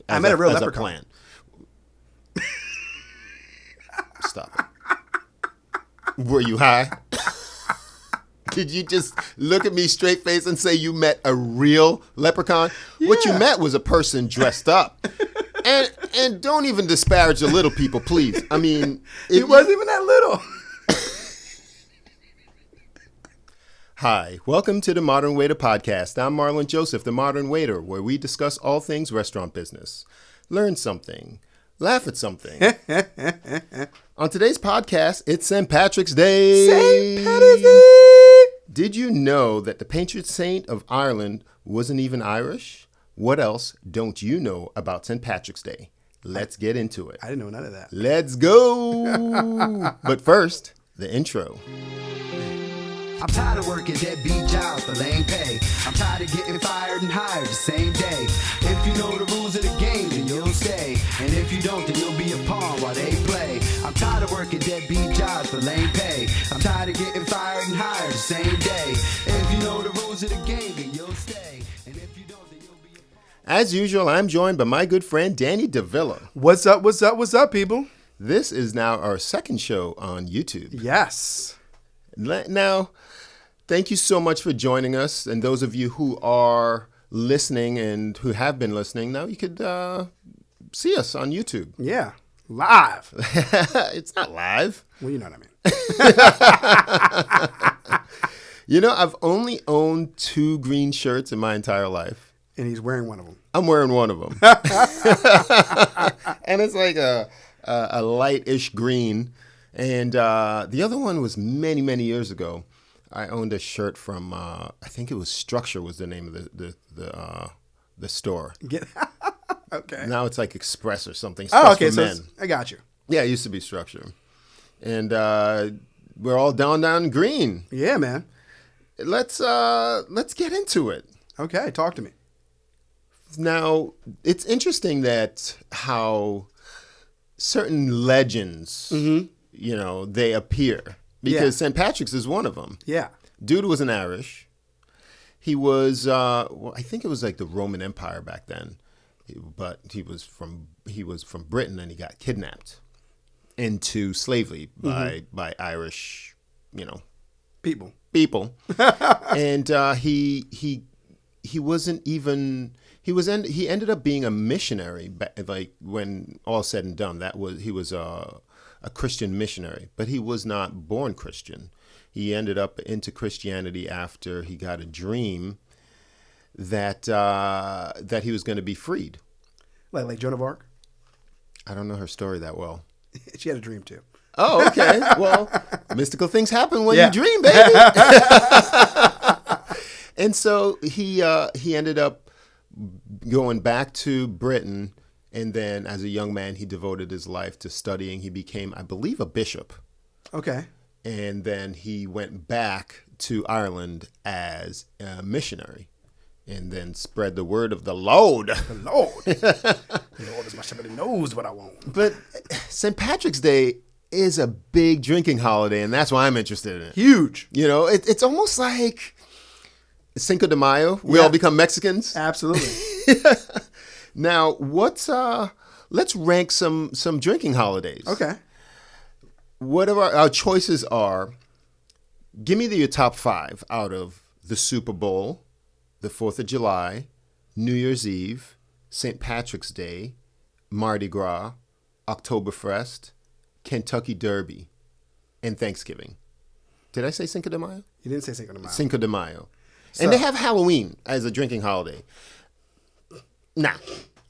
I met a real as leprechaun. a plan. Stop it. Were you high? Did you just look at me straight face and say you met a real leprechaun? Yeah. What you met was a person dressed up. And don't even disparage the little people, please. I mean, he wasn't even that little. Hi, welcome to the Modern Waiter Podcast. I'm Marlon Joseph, the Modern Waiter, where we discuss all things restaurant business. Learn something. Laugh at something. On today's podcast, it's St. Patrick's Day. St. Patrick's Day. Did you know that the patron saint of Ireland wasn't even Irish? What else don't you know about St. Patrick's Day? Let's get into it. I didn't know none of that. Let's go. But first, the intro. I'm tired of working deadbeat jobs for lame pay. I'm tired of getting fired and hired the same day. If you know the rules of the game, then you'll stay. And if you don't, then you'll be a pawn while they play. I'm tired of working deadbeat jobs for lame pay. I'm tired of getting fired and hired the same day. If you know the rules of the game, then you'll stay. And if you don't, then you'll be a pawn. As usual, I'm joined by my good friend, Danny DeVilla. What's up, what's up, what's up, people? This is now our second show on YouTube. Yes. Now, thank you so much for joining us. And those of you who are listening and who have been listening, now you could see us on YouTube. Yeah. Live. It's not live. Well, you know what I mean. You know, I've only owned 2 green shirts in my entire life. And he's wearing one of them. I'm wearing one of them. And it's like a light-ish green. And the other one was many, many years ago. I owned a shirt from, I think it was Structure was the name of the store. Okay. Now it's like Express or something. Oh, okay. For So men. I got you. Yeah, it used to be Structure. And we're all down green. Yeah, man. Let's get into it. Okay. Talk to me. Now, it's interesting that how certain legends, you know, they appear. Because St. Patrick's is one of them. Yeah. Dude was an Irish. He was, well, I think it was like the Roman Empire back then. But he was from Britain, and he got kidnapped into slavery by Irish, you know, People. And he wasn't even he ended up being a missionary. Like when all said and done, he was a Christian missionary, but he was not born Christian. He ended up into Christianity after he got a dream that he was going to be freed. Like Joan of Arc? I don't know her story that well. She had a dream too. Oh, okay. Well, mystical things happen when you dream, baby. And so he ended up going back to Britain. And then as a young man, he devoted his life to studying. He became, I believe, a bishop. Okay. And then he went back to Ireland as a missionary and then spread the word of the Lord. The Lord. The Lord is my shepherd and knows what I want. But St. Patrick's Day is a big drinking holiday, and that's why I'm interested in it. Huge. You know, it's almost like Cinco de Mayo. We all become Mexicans. Absolutely. Now, let's rank some drinking holidays. Okay. Whatever our choices are, give me your top 5 out of the Super Bowl, the 4th of July, New Year's Eve, St. Patrick's Day, Mardi Gras, Oktoberfest, Kentucky Derby, and Thanksgiving. Did I say Cinco de Mayo? You didn't say Cinco de Mayo. Cinco de Mayo. So, and they have Halloween as a drinking holiday. Nah.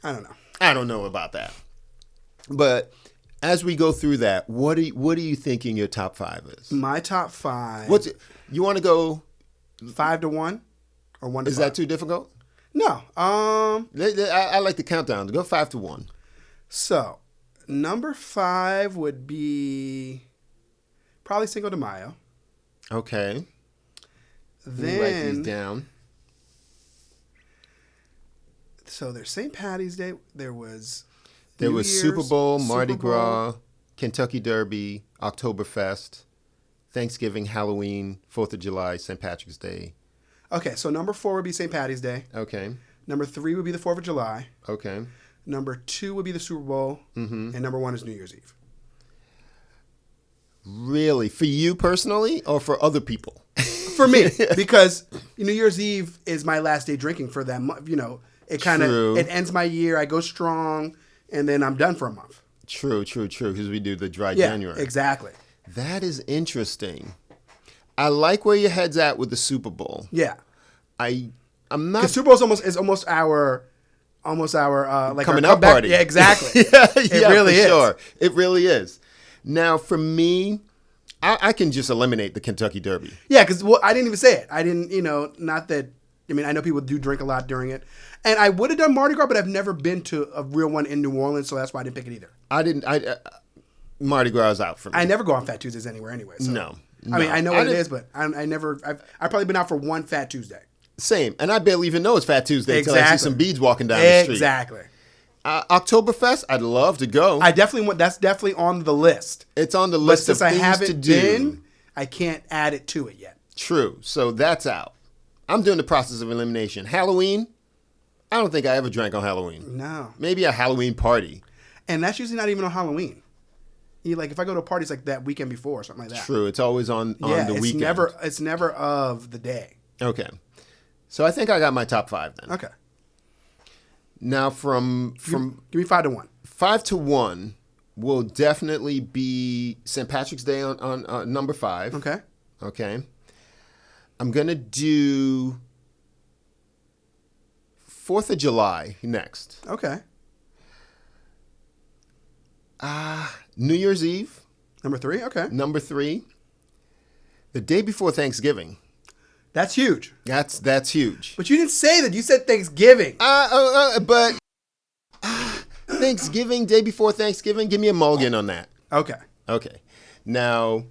I don't know. I don't know about that. But as we go through that, what are you thinking your top 5 is? My top 5. You want to go 5 to 1 or 1 to 5? Is that too difficult? No. I like the countdown. Go 5 to 1. So, number 5 would be probably Cinco de Mayo. Okay. Then write these down. So there's St. Patty's Day. There was Super Bowl, Mardi Gras, Kentucky Derby, Oktoberfest, Thanksgiving, Halloween, 4th of July, St. Patrick's Day. Okay, so number 4 would be St. Patty's Day. Okay. Number 3 would be the 4th of July. Okay. Number 2 would be the Super Bowl. And number 1 is New Year's Eve. Really? For you personally or for other people? For me, because New Year's Eve is my last day drinking for that month. You know, it kind of it ends my year. I go strong, and then I'm done for a month. True. Because we do the dry January. Exactly. That is interesting. I like where your head's at with the Super Bowl. Yeah. I'm not. Because Super Bowl is almost our like coming our up party. Yeah, exactly. It really is. Sure. It really is. Now, for me, I can just eliminate the Kentucky Derby. Yeah, because I didn't even say it. I didn't, not that. I mean, I know people do drink a lot during it, and I would have done Mardi Gras, but I've never been to a real one in New Orleans, so that's why I didn't pick it either. Mardi Gras is out for me. I never go on Fat Tuesdays anywhere anyway. So. No. I mean, I know what it is, but I've probably been out for one Fat Tuesday. Same, and I barely even know it's Fat Tuesday until I see some beads walking down the street. Exactly. Oktoberfest, I'd love to go. That's definitely on the list. It's on the list of things to do. Been, I can't add it to it yet. True. So that's out. I'm doing the process of elimination. Halloween, I don't think I ever drank on Halloween. No. Maybe a Halloween party. And that's usually not even on Halloween. Like if I go to a party, it's like that weekend before or something like that. True. It's always on the weekend. It's never of the day. Okay. So I think I got my top 5 then. Okay. Now give me 5 to 1. 5 to 1 will definitely be St. Patrick's Day on number 5. Okay. Okay. I'm going to do 4th of July next. Okay. New Year's Eve. Number 3. Okay. Number 3. The day before Thanksgiving. That's huge. That's huge. But you didn't say that. You said Thanksgiving. But Thanksgiving, day before Thanksgiving, give me a mulligan on that. Okay. Now,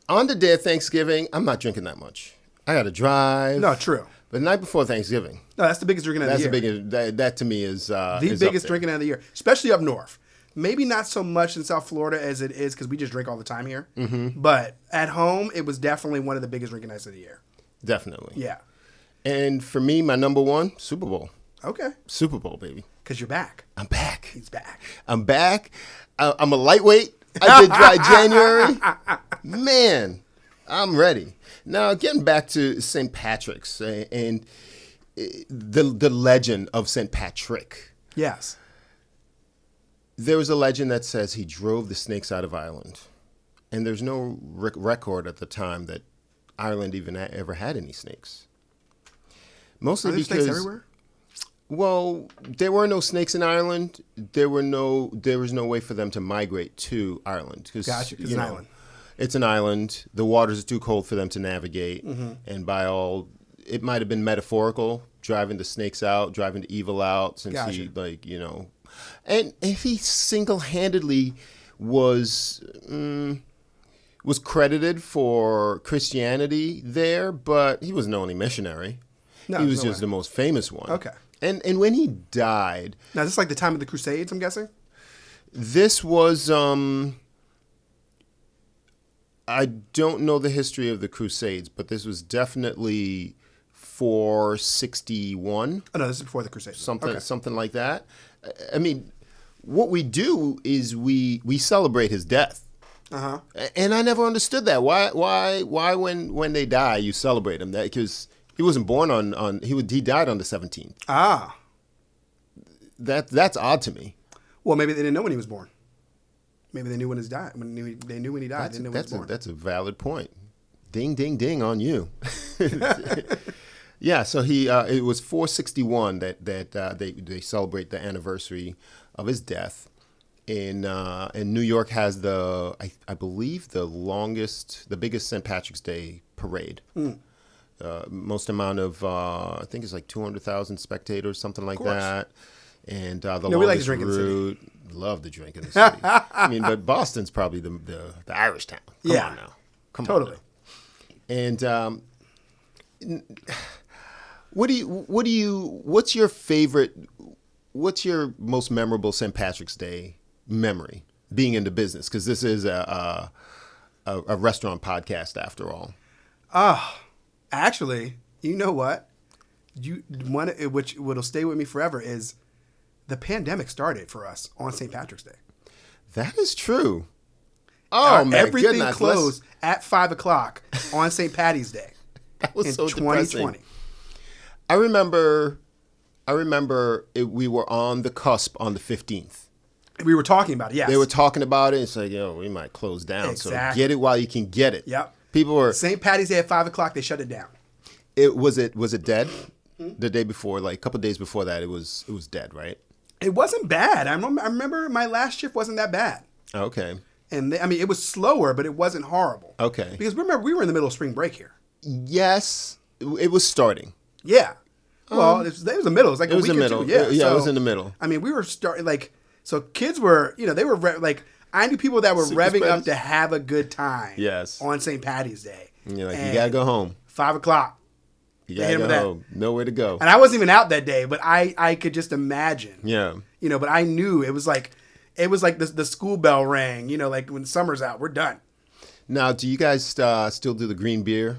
on the day of Thanksgiving, I'm not drinking that much. I got to drive. No, true. But the night before Thanksgiving. No, that's the biggest drinking of the year. That to me is the biggest drinking of the year, especially up north. Maybe not so much in South Florida as it is because we just drink all the time here. Mm-hmm. But at home, it was definitely one of the biggest drinking nights of the year. Definitely. Yeah. And for me, my number 1, Super Bowl. Okay. Super Bowl, baby. Because you're back. I'm back. He's back. I'm back. I'm a lightweight. I did dry January. Man, I'm ready. Now, getting back to St. Patrick's and the legend of St. Patrick. Yes. There was a legend that says he drove the snakes out of Ireland. And there's no record at the time that Ireland even ever had any snakes. Mostly because snakes everywhere? Well, there were no snakes in Ireland. There was no way for them to migrate to Ireland. Gotcha, because it's an island. It's an island. The waters are too cold for them to navigate. Mm-hmm. And it might have been metaphorical, driving the snakes out, driving the evil out, since gotcha. And he single-handedly was credited for Christianity there, but he wasn't the only missionary. No, he was just the most famous one. Okay. And when he died... Now, is this like the time of the Crusades, I'm guessing? This was... I don't know the history of the Crusades, but this was definitely 461. Oh, no, this is before the Crusades. Something like that. I mean, what we do is we celebrate his death. Uh-huh. And I never understood that. Why when they die you celebrate him? That because he wasn't born he died on the 17th. Ah. That's odd to me. Well, maybe they didn't know when he was born. Maybe they knew when he died. They knew when he died. They didn't know when he was born. That's a valid point. Ding, ding, ding on you. Yeah, so it was 461 that they celebrate the anniversary of his death. And New York has I believe the biggest St. Patrick's Day parade. Mm. Most amount of I think it's like 200,000 spectators, something like that. And the longest we like to drink in the city. Love to drink in the city. I mean, but Boston's probably the Irish town. Come on now. Totally. And what's your favorite? What's your most memorable St. Patrick's Day memory? Being in the business, because this is a restaurant podcast after all. Actually, you know what? Which will stay with me forever is the pandemic started for us on St. Patrick's Day. That is true. Oh, man. Everything Goodness. closed at 5 o'clock on St. Patty's Day. That was in so 2020. depressing. I remember we were on the cusp on the 15th. We were talking about it, yes. They were talking about it. It's like, we might close down. Exactly. So get it while you can get it. Yep. People were. St. Patty's Day at 5 o'clock, they shut it down. Was it dead? The day before, like a couple days before that, it was dead, right? It wasn't bad. I remember my last shift wasn't that bad. Okay. And it was slower, but it wasn't horrible. Okay. Because remember, we were in the middle of spring break here. Yes, it was starting. Yeah. Well, it was the middle. It was like a week the or middle. two. Yeah, it was in the middle. I mean, we were starting so kids were, they were I knew people that were Super revving spreaders. up to have a good time. Yes. On St. Patty's Day. And you're like, And you gotta go home. 5 o'clock. You They gotta hit 'em go with that. home. Nowhere to go. And I wasn't even out that day, but I could just imagine. Yeah. But I knew it was like the school bell rang, like when summer's out, we're done. Now, do you guys still do the green beer?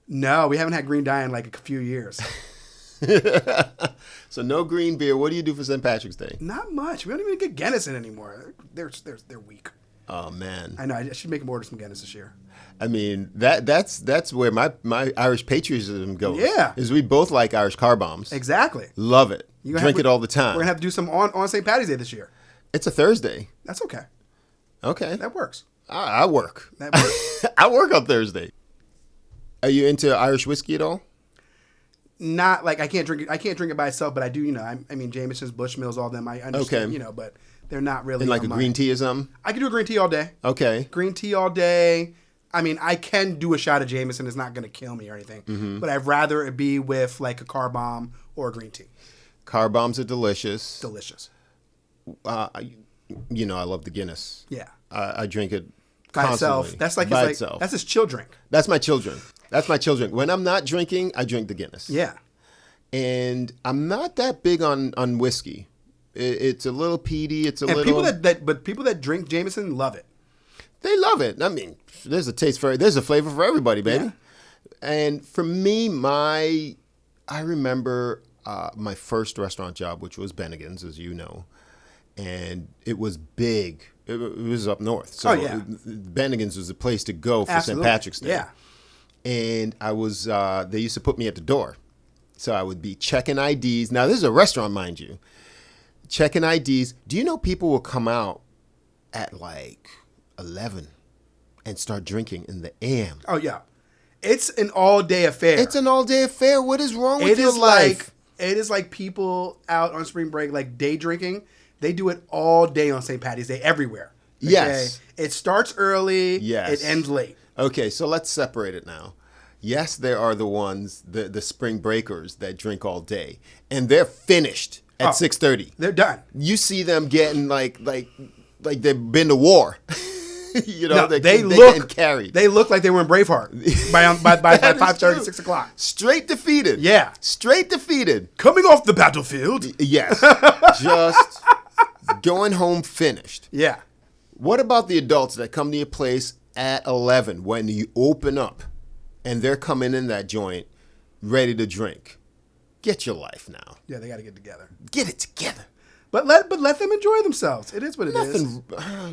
No, we haven't had green dye in like a few years. So no green beer. What do you do for St. Patrick's Day? Not much. We don't even get Guinness in anymore. They're weak. Oh man. I know. I should make them order some Guinness this year. I mean, that's where my Irish patriotism goes. Yeah. Is we both like Irish car bombs. Exactly. Love it. You're Drink gonna it all the time. We're gonna have to do some on St. Patty's Day this year. It's a Thursday. That's okay. Okay. That works. I work. That works. I work on Thursday. Are you into Irish whiskey at all? Not like I can't drink it by itself, but I do. I mean Jameson's, Bushmills, all them. I understand. Okay. But they're not really. And like on a my- green tea or something? I can do a green tea all day. Okay. Green tea all day. I mean, I can do a shot of Jameson. It's not going to kill me or anything. Mm-hmm. But I'd rather it be with like a car bomb or a green tea. Car bombs are delicious. Delicious. I love the Guinness. Yeah. I drink it By constantly. itself. That's like by his, itself. that's his chill drink. That's my children. When I'm not drinking, I drink the Guinness. Yeah. And I'm not that big on whiskey. It's a little peaty. It's a And little. people that drink Jameson love it. They love it. I mean, there's a flavor for everybody, baby. Yeah. And for me, I remember my first restaurant job, which was Bennigan's, as you know, and it was big. It was up north, so Bennigan's was the place to go for Absolutely. St. Patrick's Day. Yeah. And I was. They used to put me at the door, so I would be checking IDs. Now this is a restaurant, mind you. Checking IDs. Do you know people will come out at like 11 and start drinking in the AM? Oh yeah. It's an all day affair. It's an all-day affair. What is wrong with your life? It is like people out on spring break, like day drinking. They do it all day on St. Patty's Day everywhere. Okay? Yes. It starts early. Yes. It ends late. Okay, so let's separate it now. Yes, there are the ones, the spring breakers that drink all day, and they're finished at 6:30. They're done. You see them getting like they've been to war. No, they look getting carried. They look like they were in Braveheart by 5:30, 6 o'clock. Straight defeated. Yeah. Straight defeated. Coming off the battlefield. Yes. Just going home finished. Yeah. What about the adults that come to your place at 11 when you open up and they're coming in that joint ready to drink? Get your life now. Yeah, they got to get together. Get it together. But let them enjoy themselves. It is what it is.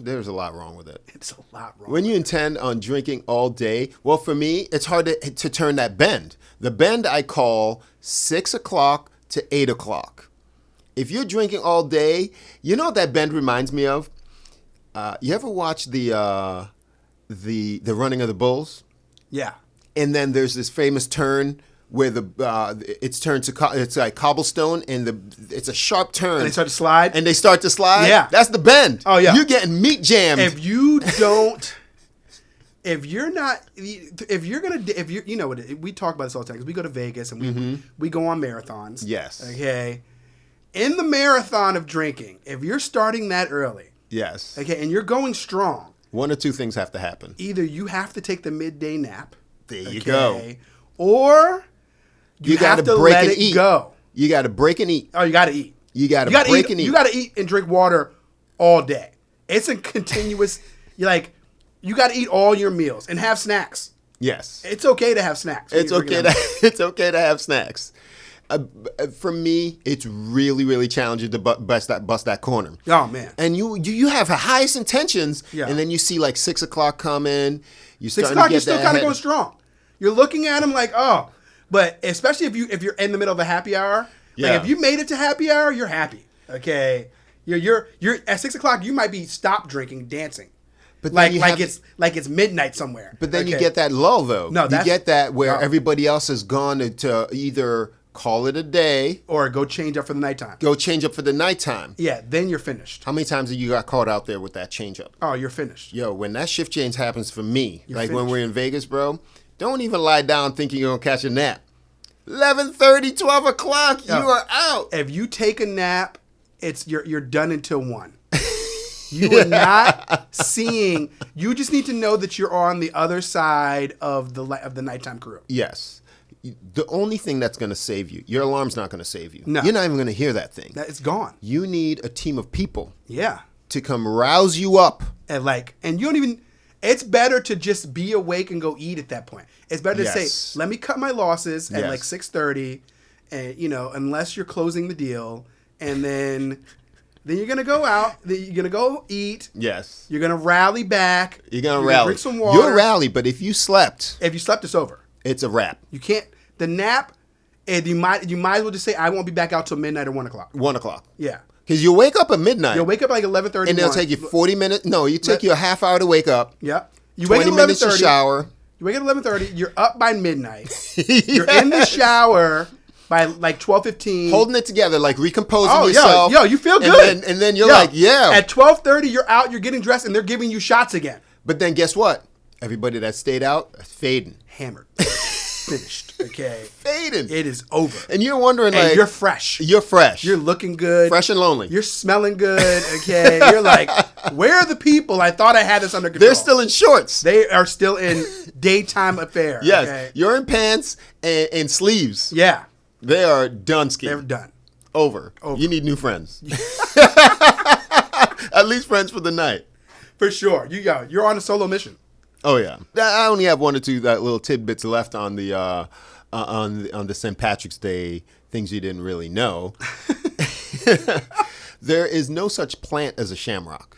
There's a lot wrong with it. It's a lot wrong. When you intend on drinking all day, well, for me, it's hard to turn that bend. The bend I call 6 o'clock to 8 o'clock. If you're drinking all day, you know what that bend reminds me of? You ever watch the Running of the Bulls? Yeah. And then there's this famous turn where it's turned to it's like cobblestone and it's a sharp turn. And they start to slide. And they start to slide. Yeah. That's the bend. Oh, yeah. You're getting meat jammed. If you know what we talk about this all the time because we go to Vegas and we go on marathons. Yes. Okay. In the marathon of drinking, if you're starting that early, Yes. okay, and you're going strong, one or two things have to happen. either you have to take the midday nap. There you go. Or you have to break let and it eat. go. You got to break and eat. Oh, you got to eat. You got to break and eat. You got to eat and drink water all day. It's a continuous. You got to eat all your meals and have snacks. Yes. It's okay to have snacks. It's okay to have snacks. For me, it's really, really challenging to bust that corner. Oh man! And you have the highest intentions, and then you see like 6 o'clock come in. You 6 o'clock, you're still kind of going strong. You're looking at them like, oh, but especially if you're in the middle of a happy hour. Yeah. Like if you made it to happy hour, you're happy. Okay, you're at 6 o'clock. You might be stopped drinking, dancing. But like it's midnight somewhere. But then you get that lull though. No, you get that where everybody else has gone to either call it a day or go change up for the nighttime. Yeah, then you're finished. How many times have you got caught out there with that change up? Oh, you're finished. Yo, when that shift change happens for me, you're like finished. When we're in Vegas, bro, don't even lie down thinking you're gonna catch a nap. 11:30, 12 o'clock, you are out. If you take a nap, you're done until 1. You are not seeing. You just need to know that you're on the other side of the nighttime crew. Yes. The only thing that's going to save you, your alarm's not going to save you. No. You're not even going to hear that thing. It's gone. You need a team of people. Yeah. To come rouse you up. And you don't even. It's better to just be awake and go eat at that point. It's better to say, let me cut my losses at like 6:30, and unless you're closing the deal, and then you're gonna go out. Then you're gonna go eat. Yes. You're gonna rally back. You're gonna rally. Drink some water. You'll rally, but if you slept, it's over. It's a wrap. You can't. The nap. And you might as well just say, I won't be back out till midnight or 1 o'clock. 1 o'clock. Yeah. Because you'll wake up at midnight. You'll wake up like 11:30. And it'll take you 40 minutes. No, you take you a half hour to wake up. Yeah. You 20 wake up at minutes 11:30. to shower. You wake up at 11:30. You're up by midnight. You're in the shower by like 12:15. Holding it together, like recomposing yourself. Yo, you feel good. And then you're like, yeah. At 12:30, you're out. You're getting dressed, and they're giving you shots again. But then guess what? Everybody that stayed out, fading. Hammered. Finished. Okay. Fading. It is over. And you're wondering, and like, you're fresh. You're fresh. You're looking good. Fresh and lonely. You're smelling good. Okay. You're like, where are the people? I thought I had this under control. They're still in shorts. They are still in daytime affair. Yes. Okay? You're in pants and sleeves. Yeah. They are done ski. They're done. Over. You need new friends. At least friends for the night. For sure. You're on a solo mission. Oh yeah, I only have 1 or 2 little tidbits left on the on the St. Patrick's Day things you didn't really know. There is no such plant as a shamrock.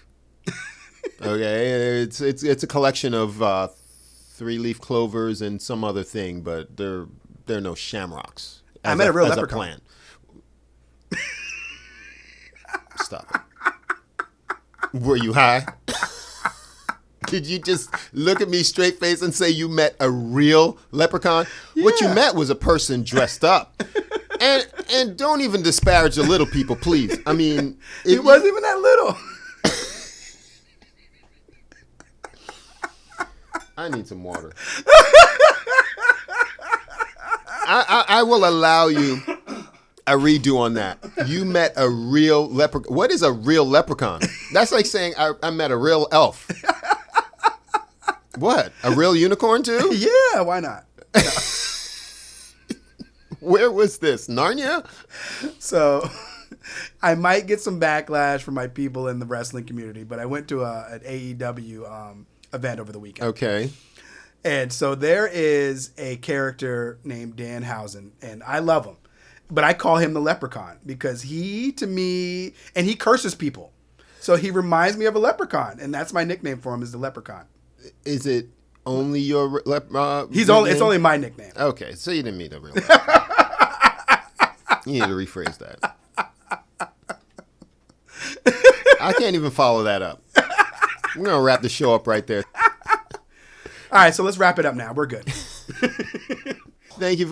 Okay, it's a collection of 3-leaf clovers and some other thing, but there are no shamrocks. I met a real leprechaun. Plant. Stop it. Were you high? Did you just look at me straight face and say you met a real leprechaun? Yeah. What you met was a person dressed up. And don't even disparage the little people, please. I mean, he wasn't even that little. I need some water. I will allow you a redo on that. You met a real leprechaun. What is a real leprechaun? That's like saying I met a real elf. What? A real unicorn too? Yeah, why not? No. Where was this? Narnia? So I might get some backlash from my people in the wrestling community, but I went to an AEW event over the weekend. Okay. And so there is a character named Dan Housen, and I love him. But I call him the leprechaun because he, to me, and he curses people. So he reminds me of a leprechaun, and that's my nickname for him is the leprechaun. Is it only your It's only my nickname. Okay, so you didn't meet a real You need to rephrase that. I can't even follow that up. We're going to wrap the show up right there. All right, so let's wrap it up now. We're good. Thank you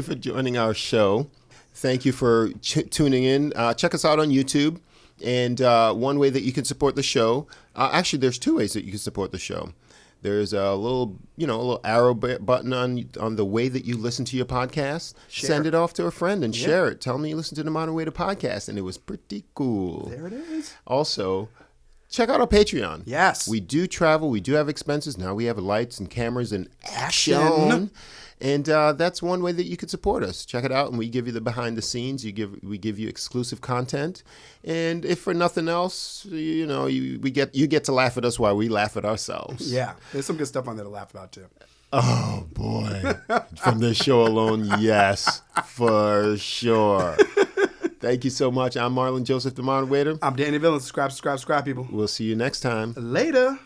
for joining our show. Thank you for tuning in. Check us out on YouTube. And one way that you can support the show, actually, there's 2 ways that you can support the show. There's a little arrow button on the way that you listen to your podcast. Send it off to a friend and share it. Tell them you listen to the Modern Way to Podcast, and it was pretty cool. There it is. Also, check out our Patreon. Yes. We do travel. We do have expenses. Now we have lights and cameras and action. And that's one way that you could support us. Check it out, and we give you the behind the scenes. We give you exclusive content, and if for nothing else, you get to laugh at us while we laugh at ourselves. Yeah, there's some good stuff on there to laugh about too. Oh, boy. From this show alone, yes, for sure. Thank you so much. I'm Marlon Joseph, the moderator. I'm Danny Villain. Subscribe, people. We'll see you next time. Later.